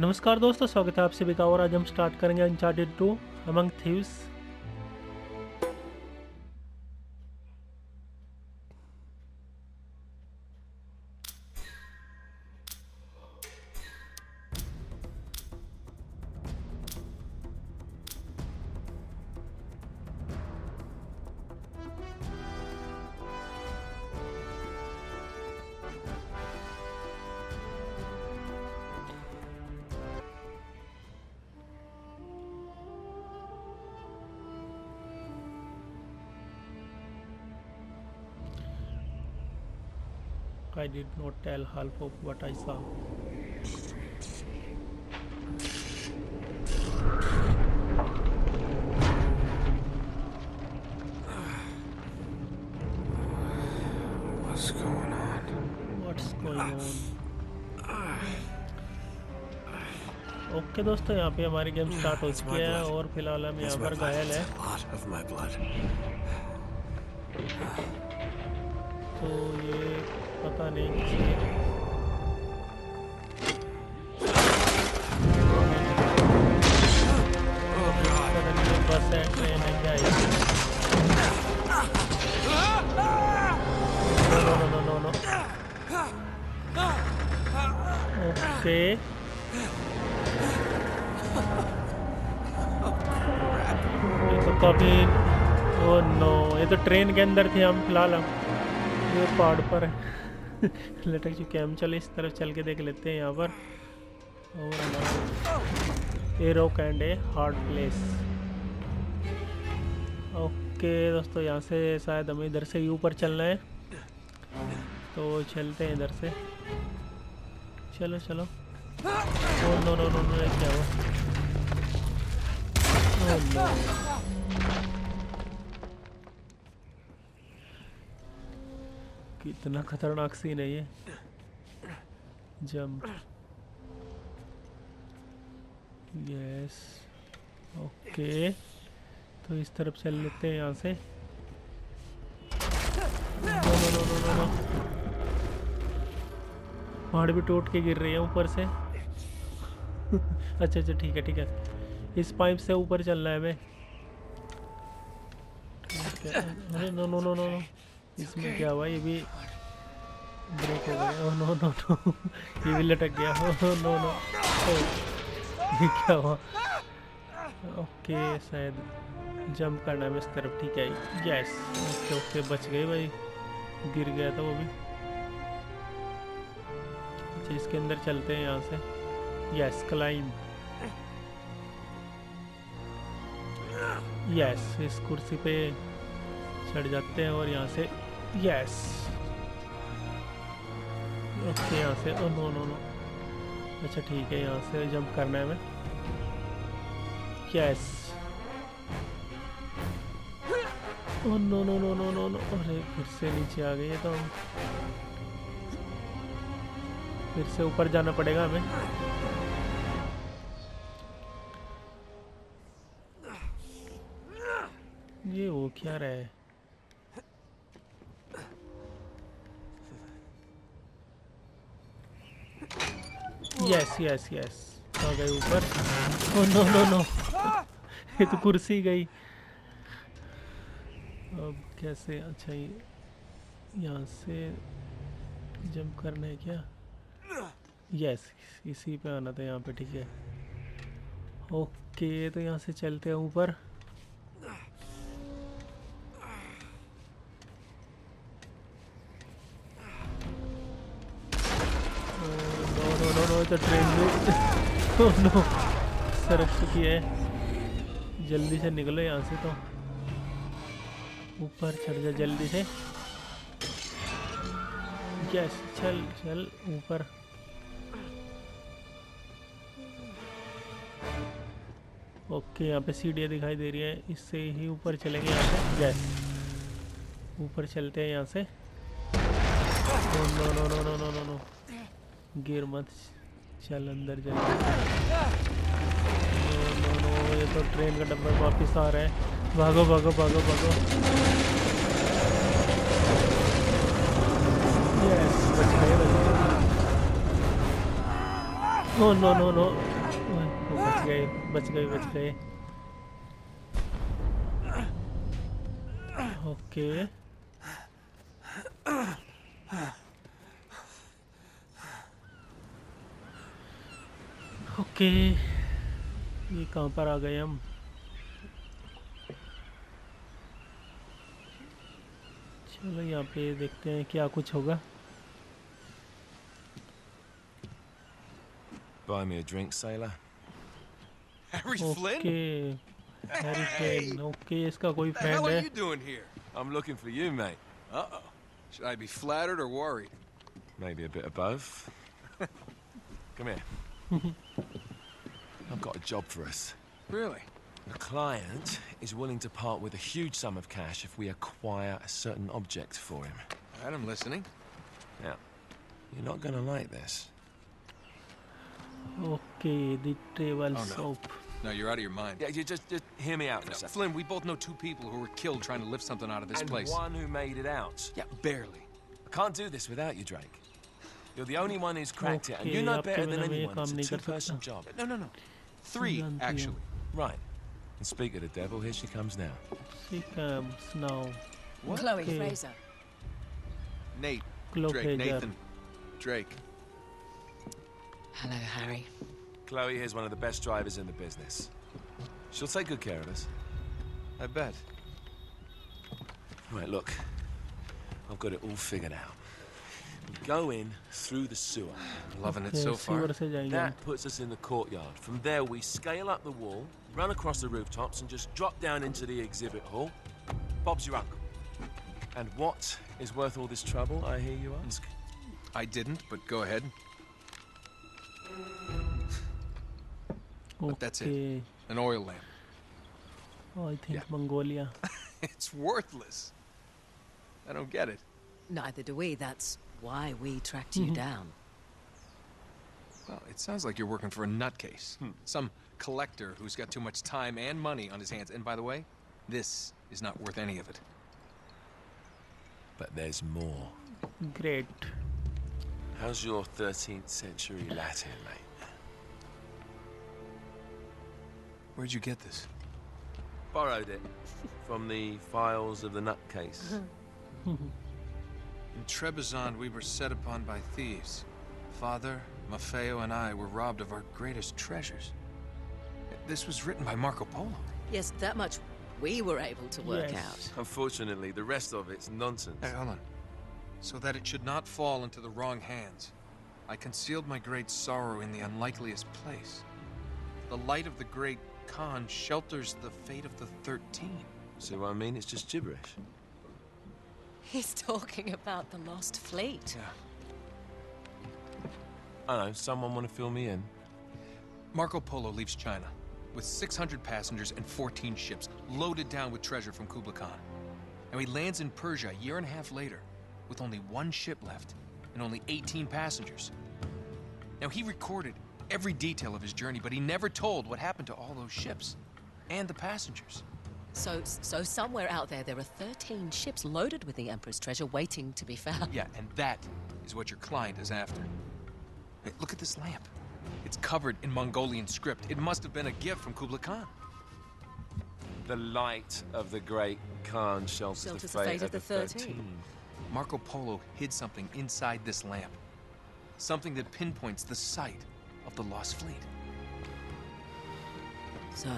नमस्कार दोस्तों, स्वागत है आप सभी का। और आज हम स्टार्ट करेंगे uncharted 2 among thieves. I did not tell half of what I saw. What's going on? What's going on? Okay दोस्तों, यहाँ पे हमारी गेम स्टार्ट हो चुकी है और फिलहाल हम यहाँ पर घायल है। तो ये पता नहीं किसी बस है, ट्रेन है, क्या है? नो। ओके, ये तो काफी, ओ नो, ये तो ट्रेन के अंदर थे हम। फिलहाल हम ये पहाड़ पर है लटक चुके हैं हम। चलो इस तरफ चल के देख लेते हैं यहाँ पर। और हमारा एरो कैंड है हार्ड प्लेस। ओके दोस्तों, यहाँ से शायद हमें इधर से ही ऊपर चलना है, तो चलते हैं इधर से। चलो चलो। ओ नो, ये क्या हुआ? ओ नो, कितना खतरनाक सीन है ये। Jump, yes, okay. तो इस तरफ चल लेते हैं यहाँ से। नो। पहाड़ भी टूट के गिर रही है ऊपर से अच्छा, ठीक है। इस पाइप से ऊपर चलना है हमें। अरे नो, इसमें क्या हुआ? ये भी ब्रेक हो गया। ओह नो ये भी लटक गया। ओह नो ये क्या हुआ? ओके, शायद जंप करना है इस तरफ। ठीक है, यस, ओके बच गए भाई, गिर गया था वो भी। अच्छा, इसके अंदर चलते हैं यहाँ से। यस, क्लाइंब, यस, इस कुर्सी पे चढ़ जाते हैं और यहाँ से, यस, ओके, यहाँ से। ओ नो, अच्छा ठीक है, यहाँ से जंप करना है हमें। यस, ओ नो, अरे फिर से नीचे आ गए तो हम फिर से ऊपर जाना पड़ेगा हमें। ये वो क्या रहा है? यस, आ गए ऊपर। ओ नो ये तो कुर्सी गई। अब कैसे? अच्छा, यहाँ से जंप करना है क्या? यस, इसी पे आना था यहाँ पे। ठीक है, ओके, तो यहाँ से चलते हैं ऊपर। नो, तो ट्रेन में ओह नो, सरक चुकी है। जल्दी से निकलो यहाँ से, तो ऊपर चढ़ जा जल्दी से। यस, चल ऊपर। ओके, यहाँ पे सीढ़ियाँ दिखाई दे रही है, इससे ही ऊपर चलेंगे यहाँ से। यस, ऊपर चलते हैं यहाँ से। नो, गिर मत, चल अंदर चल। नो, ये तो ट्रेन का डब्बा वापस आ रहा है। भागो। यस, बच गए। ओ नो नो नो, वो बच गए बच गए बच गए। ओके ओके, ये कहाँ पर आ गए हम? चलो यहाँ पे देखते हैं क्या कुछ होगा। Buy me a drink, sailor. Harry Flynn? Okay, Harry Flint. Okay, इसका कोई What the hell friend are है। you doing here? I'm looking for you, mate. Uh-oh. Should I be flattered or worried? Maybe a bit of both. Come here. I've got a job for us. Really? A client is willing to part with a huge sum of cash if we acquire a certain object for him. All right, I'm listening. Now, you're not gonna like this. Okay, the travel Oh, no. Soap. No, you're out of your mind. Yeah, you just hear me out for a second. Flynn, we both know 2 people who were killed trying to lift something out of this And place. one who made it out. Yeah, barely. I can't do this without you, Drake. You're the only one who's cracked it, and you Okay, know आपके better than बिना मैं ये anyone काम it's नहीं a कर two-person सकता। job. No, no, no. 3, जानती हूँ। actually. Right. And speak of the devil, here she comes now. She comes now. What? Chloe Okay. Fraser. Nate. Chloe Drake. Fraser. Nathan. Drake. Hello, Harry. Chloe here's one of the best drivers in the business. She'll take good care of us. I bet. Right, look. I've got it all figured out. We go in through the sewer. Loving it Okay, so far. Sewer से जाएंगे हम। That puts us in the courtyard. From there, we scale up the wall, run across the rooftops, and just drop down into the exhibit hall. Bob's your uncle. And what is worth all this trouble, I hear you ask? I didn't, but go ahead. But that's it. Okay. An oil lamp. Oh, I think Yeah. Mongolia. It's worthless. I don't get it. Neither do we. That's why we tracked you down. Well, it sounds like you're working for a nutcase. Some collector who's got too much time and money on his hands. And by the way, this is not worth any of it. But there's more. Great. How's your 13th century Latin, mate? Where'd you get this? Borrowed it from the files of the nutcase. In Trebizond, we were set upon by thieves. Father, Maffeo, and I were robbed of our greatest treasures. This was written by Marco Polo. Yes, that much we were able to work Yes. out. Unfortunately, the rest of it's nonsense. Hey, hold on. So that it should not fall into the wrong hands, I concealed my great sorrow in the unlikeliest place. The light of the great Khan shelters the fate of the 13. See what I mean? It's just gibberish. He's talking about the lost fleet. Yeah. I know, someone want to fill me in? Marco Polo leaves China with 600 passengers and 14 ships loaded down with treasure from Kublai Khan. And he lands in Persia a year and a half later with only 1 ship left and only 18 passengers. Now, he recorded every detail of his journey, but he never told what happened to all those ships and the passengers. So somewhere out there are 13 ships loaded with the Emperor's treasure waiting to be found. Yeah, and that is what your client is after. Hey, look at this lamp. It's covered in Mongolian script. It must have been a gift from Kublai Khan. The light of the great Khan shelters the fate of the 13. Marco Polo hid something inside this lamp. Something that pinpoints the site of the lost fleet. So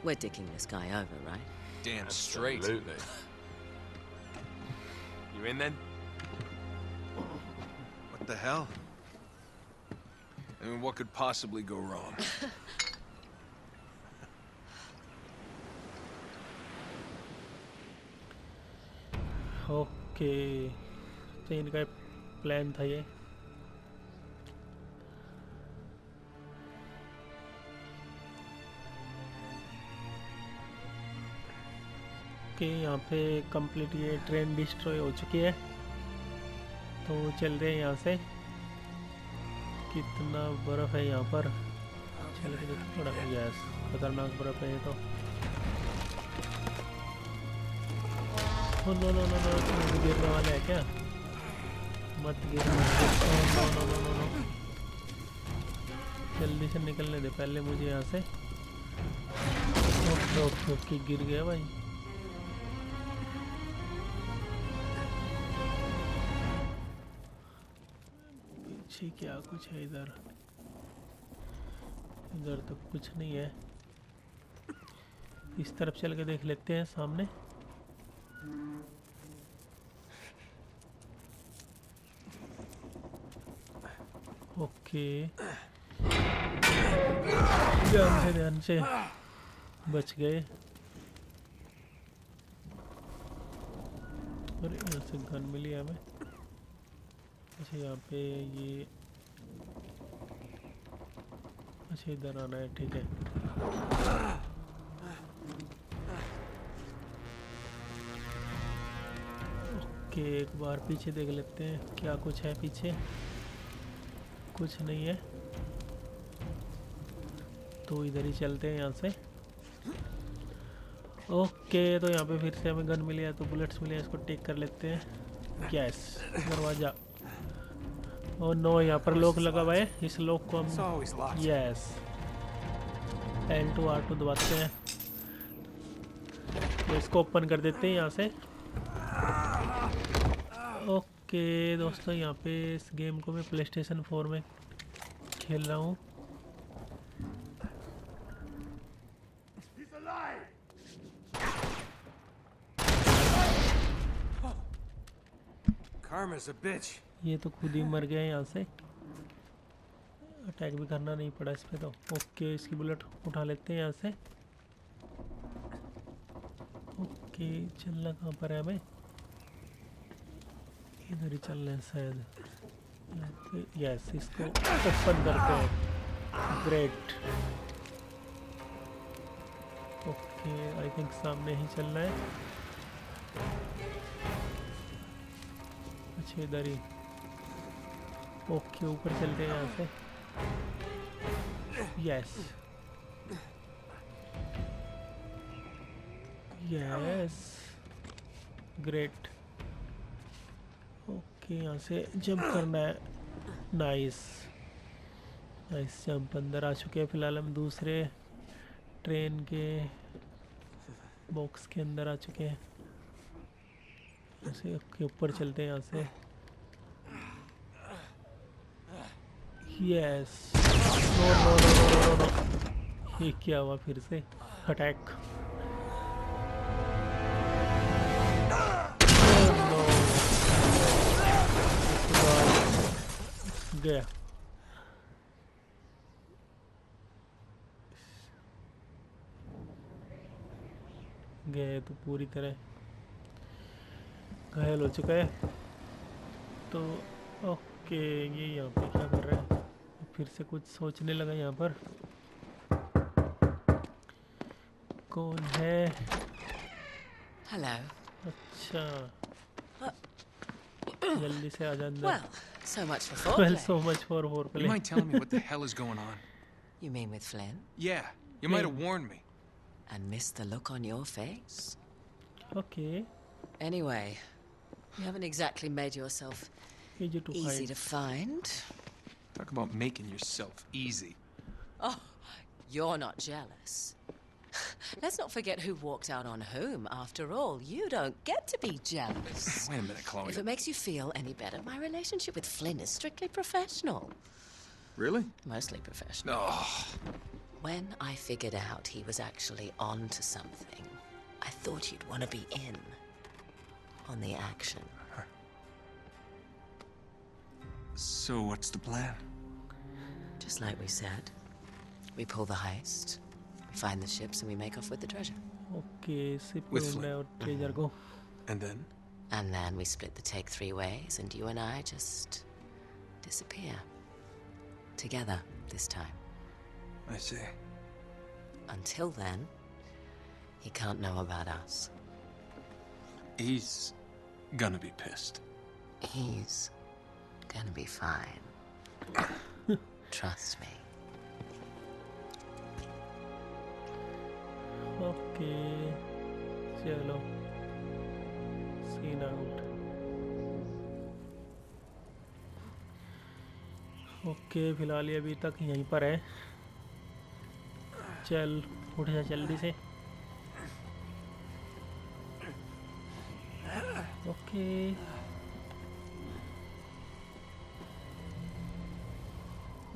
we're dicking this guy over, right? Damn straight. Absolutely. You in then? What the hell? I mean, what could possibly go wrong? Okay, तो इनका plan था ये। Okay, यहाँ पे complete ये train destroy हो चुकी है, तो चल रहे हैं यहाँ से। कितना बर्फ़ है यहाँ पर, चल के थोड़ा यस, खतरनाक बर्फ़ है ये तो। नो नो नो नो, गिरने वाला है क्या? मत गिर no no no no no जल्दी से निकलने दे पहले मुझे यहाँ से ओके ओके ओके गिर गया भाई पीछे क्या कुछ है इधर इधर तो कुछ नहीं है इस तरफ चल के देख लेते हैं सामने ओके ध्यान से बच गए और यहाँ से गन मिली हमें अच्छा यहाँ पे ये अच्छा इधर आना है ठीक है ओके एक बार पीछे देख लेते हैं क्या कुछ है पीछे कुछ नहीं है तो इधर ही चलते हैं यहाँ से ओके तो यहाँ पे फिर से हमें गन मिली है तो बुलेट्स मिले हैं इसको टेक कर लेते हैं यस दरवाजा ओ नो यहाँ पर लॉक लगा हुआ है इस लॉक को हम यस L2 R2 दबाते हैं तो इसको ओपन कर देते हैं यहाँ से ओके दोस्तों यहाँ पे इस गेम को मैं PlayStation 4 में खेल रहा हूँ Karma's a bitch. ये तो खुद ही मर गया है यहाँ से अटैक भी करना नहीं पड़ा इस पे तो ओके इसकी बुलेट उठा लेते हैं यहाँ से ओके चलना कहाँ पर है हमें इधर ही चलना है शायद यस इसको ओपन करते हैं ग्रेट ओके आई थिंक सामने ही चलना है अच्छा इधर ही ओके ऊपर चलते हैं यहाँ से यस यस ग्रेट ओके यहाँ से जंप करना है नाइस नाइस जंप अंदर आ चुके हैं फिलहाल हम दूसरे ट्रेन के बॉक्स के अंदर आ चुके हैं ऐसे ओके ऊपर चलते हैं यहाँ से yes no no no no no no ये क्या हुआ फिर से अटैक गया गए तो पूरी तरह घायल हो चुका है तो ओके ये यहाँ पे क्या कर रहा है फिर से कुछ सोचने लगा यहाँ पर कौन है Hello. अच्छा जल्दी से आ जा अंदर Well, so much for well foreplay. so much for You foreplay mind telling me what the hell is going on? You mean with Flynn? Yeah, you might have warned me. And missed the look on your face? okay Anyway, you haven't exactly made yourself easy to easy find to find. Talk about making yourself easy. Oh, you're not jealous. Let's not forget who walked out on whom. After all, you don't get to be jealous. Wait a minute, Chloe. If it makes you feel any better, my relationship with Flynn is strictly professional. Really? Mostly professional. Oh, When I figured out he was actually on to something, I thought you'd want to be in on the action. so what's the plan? Just like we said. We pull the heist, we find the ships, and we make off with the treasure. okay सिर्फ With ढूंढना है और Flynn. Treasure को And then? And then we split the take 3 ways, and you and I just disappear. Together, this time. I see. Until then, he can't know about us. He's gonna be pissed. He's gonna be fine. Trust me. okay चलो scene out okay फिलहाल ये अभी तक यहीं पर है। चल उठ जा जल्दी से। ओके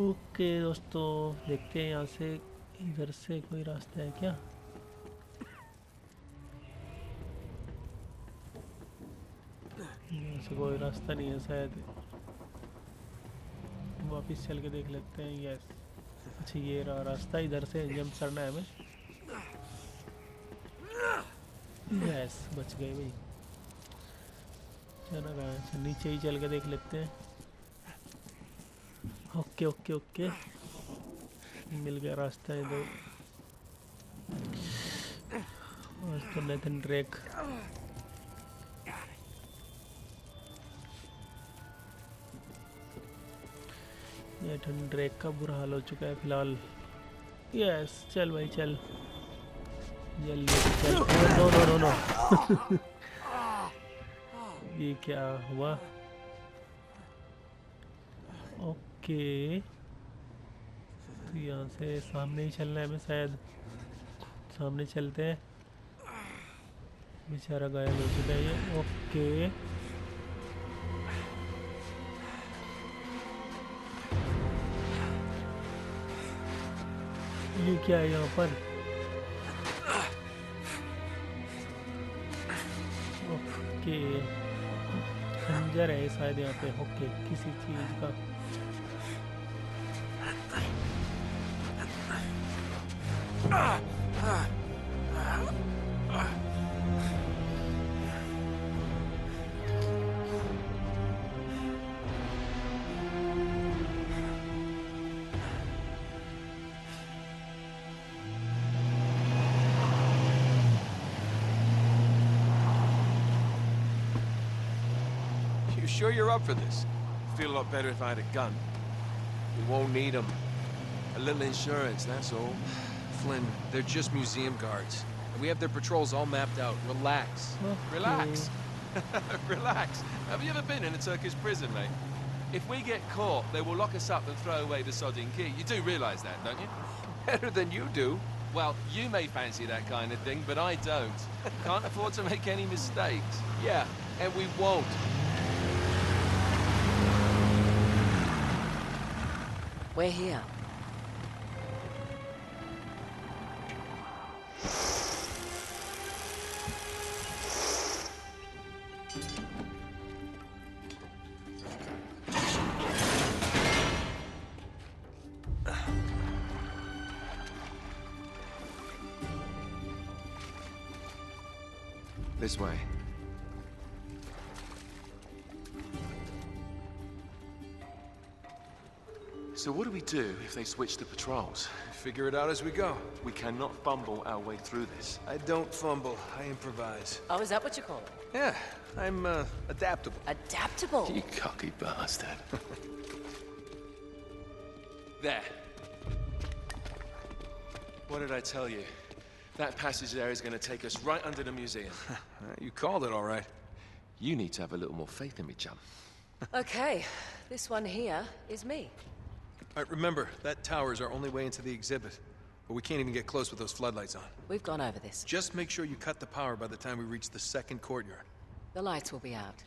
ओके दोस्तों, देखते हैं यहाँ से इधर से कोई रास्ता है क्या। यहाँ से कोई रास्ता नहीं है शायद, वापस चल के देख लेते हैं। यस, अच्छा ये रहा रास्ता, इधर से जंप करना है हमें। यस बच गए भाई। चलो अच्छा नीचे ही चल के देख लेते हैं। ओके ओके ओके मिल गया रास्ता इधर। तो नेथन ड्रेक नेथन ड्रेक का बुरा हाल हो चुका है फिलहाल। यस चल भाई चल जल्दी चल। नो नो नो नो ये क्या हुआ। ओके तो यहाँ से सामने ही चलना है हमें शायद। सामने चलते हैं। बेचारा गायब हो चुका है ये। ओके ये क्या है यहाँ पर। ओके खंजर है शायद यहाँ पे। ओके किसी चीज का। You sure you're up for this? Feel a lot better if I had a gun. We won't need them. A little insurance, that's all. Flynn, they're just museum guards. And we have their patrols all mapped out. Relax. Okay. Relax. Relax. Have you ever been in a Turkish prison, mate? If we get caught, they will lock us up and throw away the sodding key. You do realise that, don't you? Better than you do. Well, you may fancy that kind of thing, but I don't. Can't afford to make any mistakes. Yeah, and we won't. We're here. This way. So what do we do if they switch the patrols? Figure it out as we go. We cannot fumble our way through this. I don't fumble, I improvise. Oh, is that what you call it? Yeah, I'm adaptable. Adaptable. You cocky bastard. There. What did I tell you? That passage there is going to take us right under the museum. You called it all right. You need to have a little more faith in me, chum. Okay, this one here is me. All right, remember, that tower is our only way into the exhibit. But we can't even get close with those floodlights on. We've gone over this. Just make sure you cut the power by the time we reach the second courtyard. The lights will be out.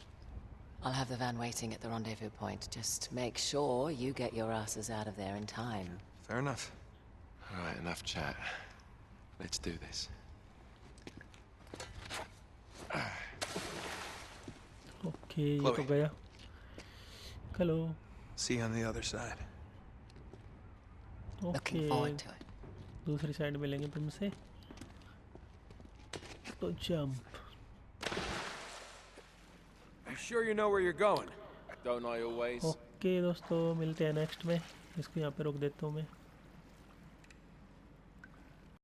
I'll have the van waiting at the rendezvous point. Just make sure you get your asses out of there in time. Fair enough. All right, enough chat. Let's do this. Okay ये Chloe. तो गया। Hello. See you on the other side. Okay Looking forward to it. दूसरी side मिलेंगे तुमसे। तो jump. You sure you know where you're going? Don't I always? Okay दोस्तों मिलते हैं नेक्स्ट में। इसको यहाँ पे रोक देता हूँ मैं।